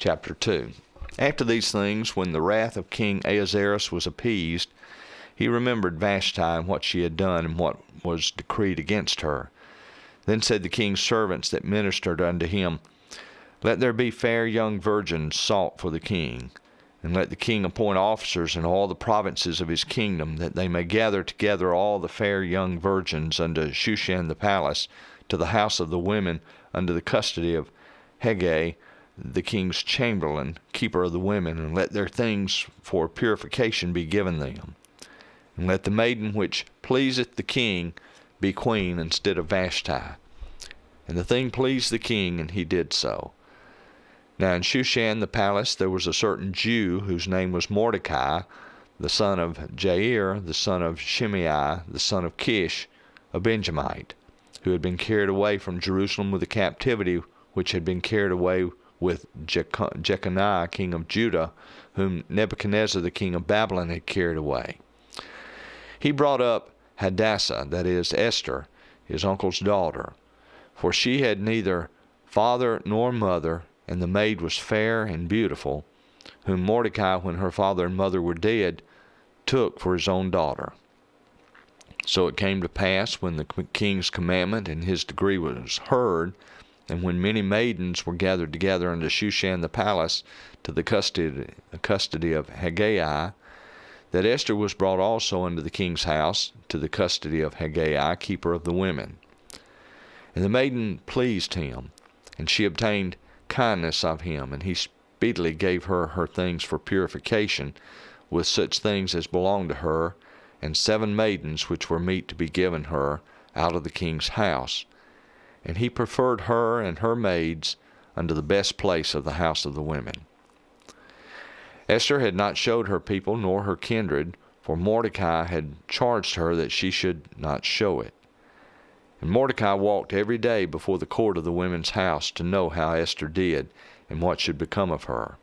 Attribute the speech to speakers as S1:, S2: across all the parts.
S1: Chapter 2. After these things, when the wrath of King Ahasuerus was appeased, he remembered Vashti and what she had done and what was decreed against her. Then said the king's servants that ministered unto him, Let there be fair young virgins sought for the king, and let the king appoint officers in all the provinces of his kingdom, that they may gather together all the fair young virgins unto Shushan the palace, to the house of the women, under the custody of Hegai, the king's chamberlain, keeper of the women, and let their things for purification be given them. And let the maiden which pleaseth the king be queen instead of Vashti. And the thing pleased the king, and he did so. Now in Shushan the palace there was a certain Jew, whose name was Mordecai, the son of Jair, the son of Shimei, the son of Kish, a Benjamite, who had been carried away from Jerusalem with the captivity which had been carried away with Jeconiah king of Judah, whom Nebuchadnezzar the king of Babylon had carried away. He brought up Hadassah, that is, Esther, his uncle's daughter, for she had neither father nor mother, and the maid was fair and beautiful, whom Mordecai, when her father and mother were dead, took for his own daughter. So it came to pass, when the king's commandment and his decree was heard, and when many maidens were gathered together unto Shushan the palace to the custody of Hegai, that Esther was brought also unto the king's house to the custody of Hegai, keeper of the women. And the maiden pleased him, and she obtained kindness of him, and he speedily gave her her things for purification, with such things as belonged to her, and 7 maidens which were meet to be given her out of the king's house. And he preferred her and her maids unto the best place of the house of the women. Esther had not showed her people nor her kindred, for Mordecai had charged her that she should not show it. And Mordecai walked every day before the court of the women's house to know how Esther did, and what should become of her.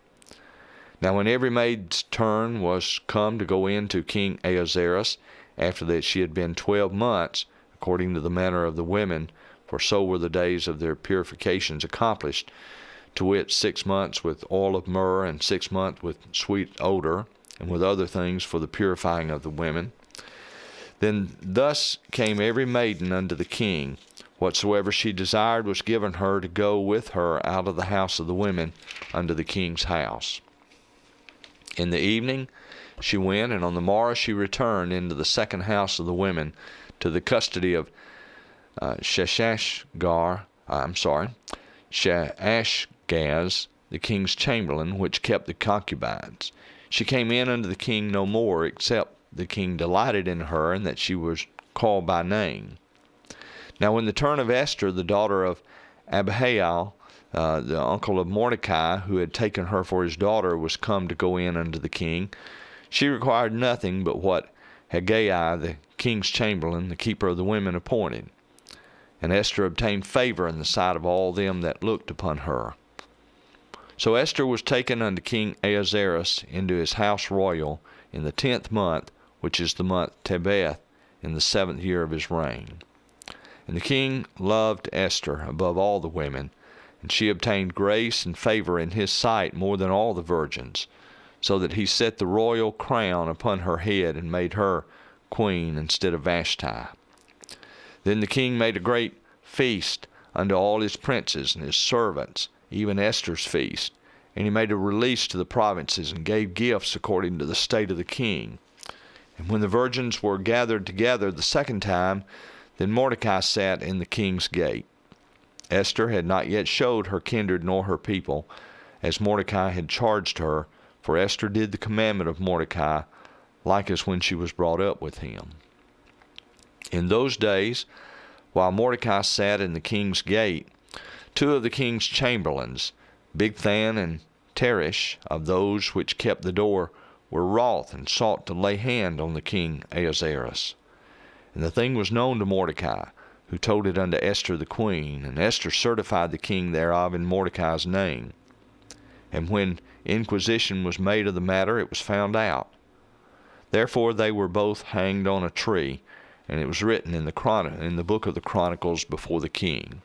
S1: Now when every maid's turn was come to go in to King Ahasuerus, after that she had been 12 months, according to the manner of the women, for so were the days of their purifications accomplished, to wit, 6 months with oil of myrrh, and 6 months with sweet odor, and with other things for the purifying of the women. Then thus came every maiden unto the king. Whatsoever she desired was given her to go with her out of the house of the women unto the king's house. In the evening she went, and on the morrow she returned into the second house of the women, to the custody of Shaashgaz, the king's chamberlain, which kept the concubines. She came in unto the king no more, except the king delighted in her, and that she was called by name. Now when the turn of Esther, the daughter of Abihail, the uncle of Mordecai, who had taken her for his daughter, was come to go in unto the king, she required nothing but what Hegai, the king's chamberlain, the keeper of the women, appointed. And Esther obtained favor in the sight of all them that looked upon her. So Esther was taken unto King Ahasuerus into his house royal in the 10th month, which is the month Tebeth, in the 7th year of his reign. And the king loved Esther above all the women, and she obtained grace and favor in his sight more than all the virgins, so that he set the royal crown upon her head, and made her queen instead of Vashti. Then the king made a great feast unto all his princes and his servants, even Esther's feast. And he made a release to the provinces, and gave gifts according to the state of the king. And when the virgins were gathered together the second time, then Mordecai sat in the king's gate. Esther had not yet showed her kindred nor her people, as Mordecai had charged her, for Esther did the commandment of Mordecai, like as when she was brought up with him. In those days, while Mordecai sat in the king's gate, 2 of the king's chamberlains, Bigthan and Teresh, of those which kept the door, were wroth, and sought to lay hand on the king Ahasuerus. And the thing was known to Mordecai, who told it unto Esther the queen, and Esther certified the king thereof in Mordecai's name. And when inquisition was made of the matter, it was found out. Therefore they were both hanged on a tree, and it was written in the book of the Chronicles before the king.